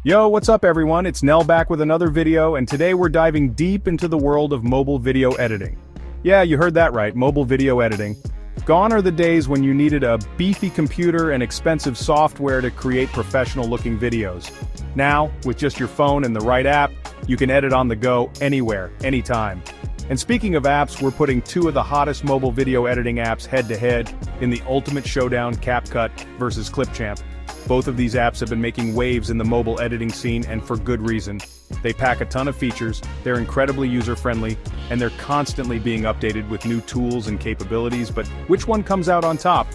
Yo, what's up everyone? It's Nell back with another video, and today we're diving deep into the world of mobile video editing. Yeah, you heard that right, mobile video editing. Gone are the days when you needed a beefy computer and expensive software to create professional-looking videos. Now, with just your phone and the right app, you can edit on the go, anywhere, anytime. And speaking of apps, we're putting two of the hottest mobile video editing apps head-to-head in the ultimate showdown, CapCut versus Clipchamp. Both of these apps have been making waves in the mobile editing scene, and for good reason. They pack a ton of features, they're incredibly user-friendly, and they're constantly being updated with new tools and capabilities, but which one comes out on top?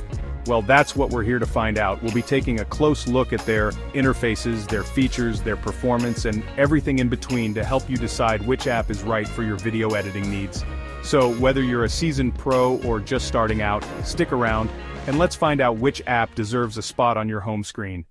Well, that's what we're here to find out. We'll be taking a close look at their interfaces, their features, their performance, and everything in between to help you decide which app is right for your video editing needs. So, whether you're a seasoned pro or just starting out, stick around, and let's find out which app deserves a spot on your home screen.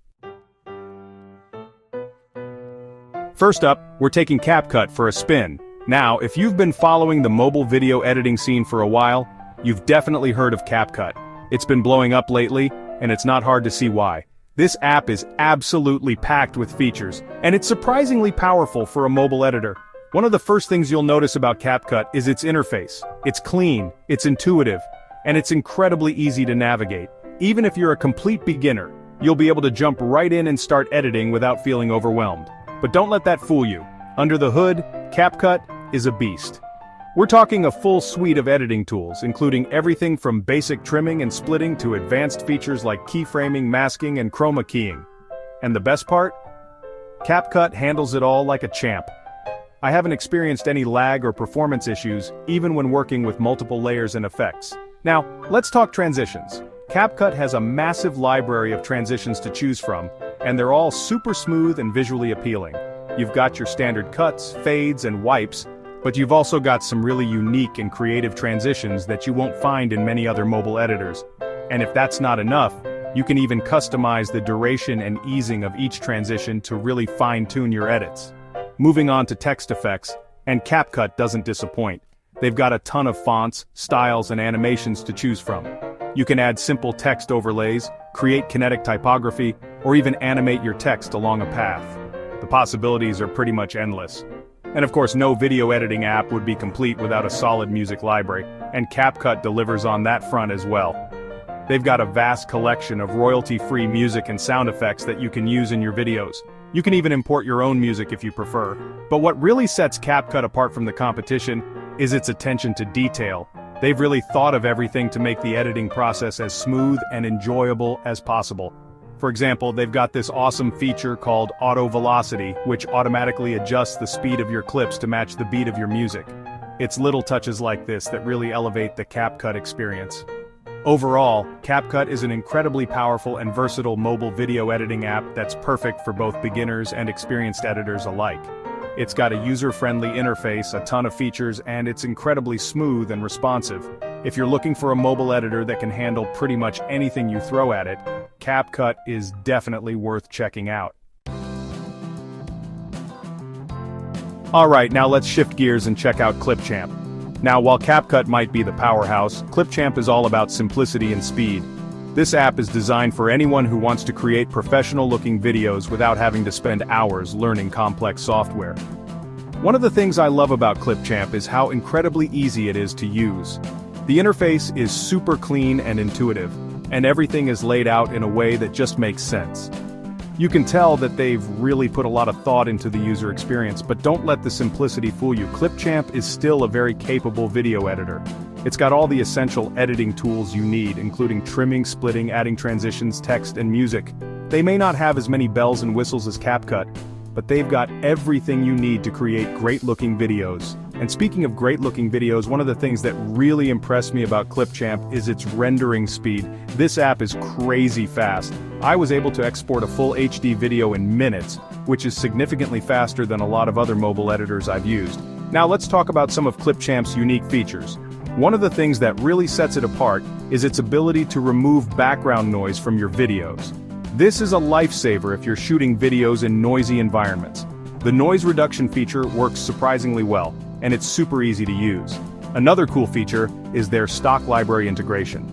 First up, we're taking CapCut for a spin. Now, if you've been following the mobile video editing scene for a while, you've definitely heard of CapCut. It's been blowing up lately, and it's not hard to see why. This app is absolutely packed with features, and it's surprisingly powerful for a mobile editor. One of the first things you'll notice about CapCut is its interface. It's clean, it's intuitive, and it's incredibly easy to navigate. Even if you're a complete beginner, you'll be able to jump right in and start editing without feeling overwhelmed. But don't let that fool you. Under the hood, CapCut is a beast. We're talking a full suite of editing tools, including everything from basic trimming and splitting to advanced features like keyframing, masking, and chroma keying. And the best part? CapCut handles it all like a champ. I haven't experienced any lag or performance issues, even when working with multiple layers and effects. Now, let's talk transitions. CapCut has a massive library of transitions to choose from, and they're all super smooth and visually appealing. You've got your standard cuts, fades, and wipes, but you've also got some really unique and creative transitions that you won't find in many other mobile editors. And if that's not enough, you can even customize the duration and easing of each transition to really fine-tune your edits. Moving on to text effects, and CapCut doesn't disappoint. They've got a ton of fonts, styles, and animations to choose from. You can add simple text overlays, create kinetic typography, or even animate your text along a path. The possibilities are pretty much endless. And of course, no video editing app would be complete without a solid music library, and CapCut delivers on that front as well. They've got a vast collection of royalty-free music and sound effects that you can use in your videos. You can even import your own music if you prefer. But what really sets CapCut apart from the competition is its attention to detail. They've really thought of everything to make the editing process as smooth and enjoyable as possible. For example, they've got this awesome feature called Auto Velocity, which automatically adjusts the speed of your clips to match the beat of your music. It's little touches like this that really elevate the CapCut experience. Overall, CapCut is an incredibly powerful and versatile mobile video editing app that's perfect for both beginners and experienced editors alike. It's got a user-friendly interface, a ton of features, and it's incredibly smooth and responsive. If you're looking for a mobile editor that can handle pretty much anything you throw at it, CapCut is definitely worth checking out. Alright, now let's shift gears and check out Clipchamp. Now, while CapCut might be the powerhouse, Clipchamp is all about simplicity and speed. This app is designed for anyone who wants to create professional-looking videos without having to spend hours learning complex software. One of the things I love about Clipchamp is how incredibly easy it is to use. The interface is super clean and intuitive, and everything is laid out in a way that just makes sense. You can tell that they've really put a lot of thought into the user experience, but don't let the simplicity fool you. Clipchamp is still a very capable video editor. It's got all the essential editing tools you need, including trimming, splitting, adding transitions, text, and music. They may not have as many bells and whistles as CapCut, but they've got everything you need to create great-looking videos. And speaking of great-looking videos, one of the things that really impressed me about Clipchamp is its rendering speed. This app is crazy fast. I was able to export a full HD video in minutes, which is significantly faster than a lot of other mobile editors I've used. Now let's talk about some of Clipchamp's unique features. One of the things that really sets it apart is its ability to remove background noise from your videos. This is a lifesaver if you're shooting videos in noisy environments. The noise reduction feature works surprisingly well, and it's super easy to use. Another cool feature is their stock library integration.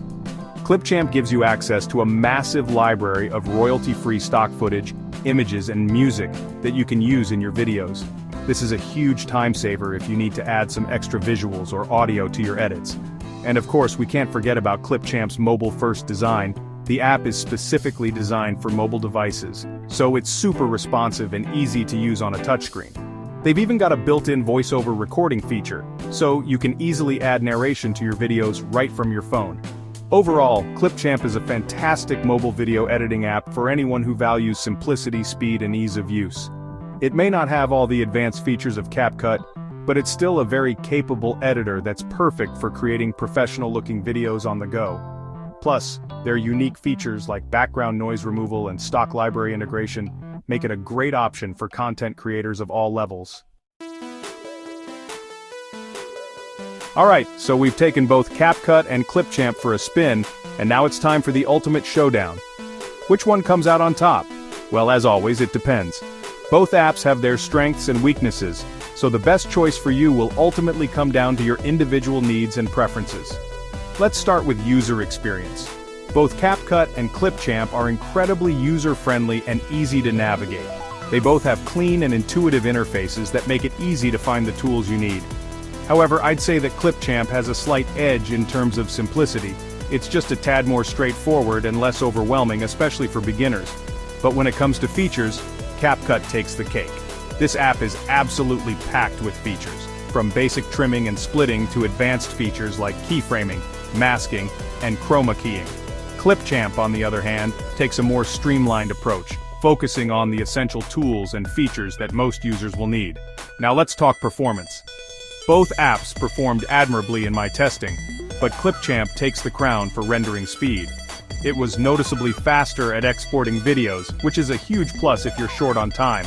Clipchamp gives you access to a massive library of royalty-free stock footage, images and music that you can use in your videos. This is a huge time saver if you need to add some extra visuals or audio to your edits. And of course, we can't forget about Clipchamp's mobile-first design. The app is specifically designed for mobile devices, so it's super responsive and easy to use on a touchscreen. They've even got a built-in voiceover recording feature, so you can easily add narration to your videos right from your phone. Overall, Clipchamp is a fantastic mobile video editing app for anyone who values simplicity, speed, and ease of use. It may not have all the advanced features of CapCut, but it's still a very capable editor that's perfect for creating professional-looking videos on the go. Plus, their unique features like background noise removal and stock library integration make it a great option for content creators of all levels. Alright, so we've taken both CapCut and Clipchamp for a spin, and now it's time for the ultimate showdown. Which one comes out on top? Well, as always, it depends. Both apps have their strengths and weaknesses, so the best choice for you will ultimately come down to your individual needs and preferences. Let's start with user experience. Both CapCut and Clipchamp are incredibly user-friendly and easy to navigate. They both have clean and intuitive interfaces that make it easy to find the tools you need. However, I'd say that Clipchamp has a slight edge in terms of simplicity. It's just a tad more straightforward and less overwhelming, especially for beginners. But when it comes to features, CapCut takes the cake. This app is absolutely packed with features, from basic trimming and splitting to advanced features like keyframing, masking, and chroma keying. Clipchamp, on the other hand, takes a more streamlined approach, focusing on the essential tools and features that most users will need. Now let's talk performance. Both apps performed admirably in my testing, but Clipchamp takes the crown for rendering speed. It was noticeably faster at exporting videos, which is a huge plus if you're short on time.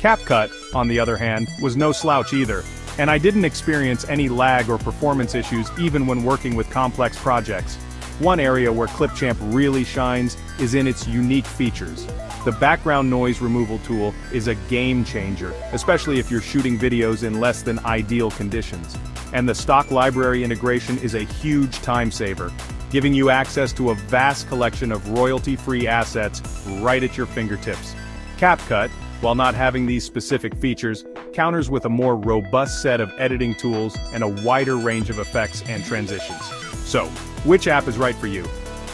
CapCut, on the other hand, was no slouch either, and I didn't experience any lag or performance issues even when working with complex projects. One area where Clipchamp really shines is in its unique features. The background noise removal tool is a game changer, especially if you're shooting videos in less than ideal conditions. And the stock library integration is a huge time saver, giving you access to a vast collection of royalty-free assets right at your fingertips. CapCut, while not having these specific features, counters with a more robust set of editing tools and a wider range of effects and transitions. So, which app is right for you?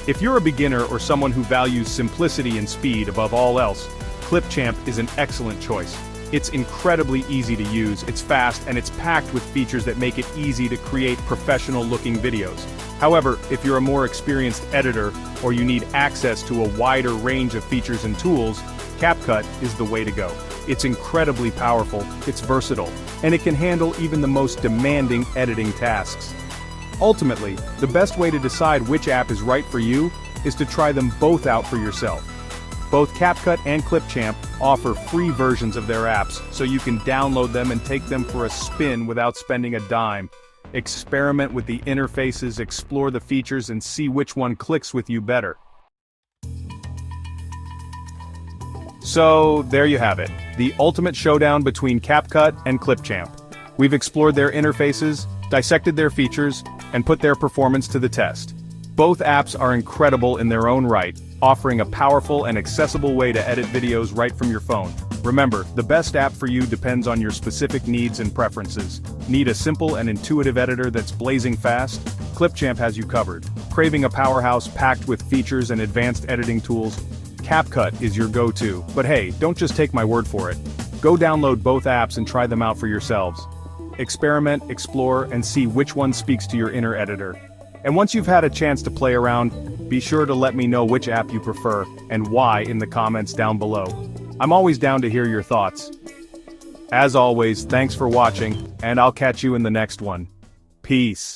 If you're a beginner or someone who values simplicity and speed above all else, Clipchamp is an excellent choice. It's incredibly easy to use, it's fast, and it's packed with features that make it easy to create professional-looking videos. However, if you're a more experienced editor, or you need access to a wider range of features and tools, CapCut is the way to go. It's incredibly powerful, it's versatile, and it can handle even the most demanding editing tasks. Ultimately, the best way to decide which app is right for you is to try them both out for yourself. Both CapCut and Clipchamp offer free versions of their apps, so you can download them and take them for a spin without spending a dime. Experiment with the interfaces, explore the features, and see which one clicks with you better. So, there you have it, the ultimate showdown between CapCut and Clipchamp. We've explored their interfaces, dissected their features, and put their performance to the test. Both apps are incredible in their own right, offering a powerful and accessible way to edit videos right from your phone. Remember, the best app for you depends on your specific needs and preferences. Need a simple and intuitive editor that's blazing fast? Clipchamp has you covered. Craving a powerhouse packed with features and advanced editing tools? CapCut is your go-to. But hey, don't just take my word for it. Go download both apps and try them out for yourselves. Experiment, explore, and see which one speaks to your inner editor. And once you've had a chance to play around, be sure to let me know which app you prefer, and why in the comments down below. I'm always down to hear your thoughts. As always, thanks for watching, and I'll catch you in the next one. Peace.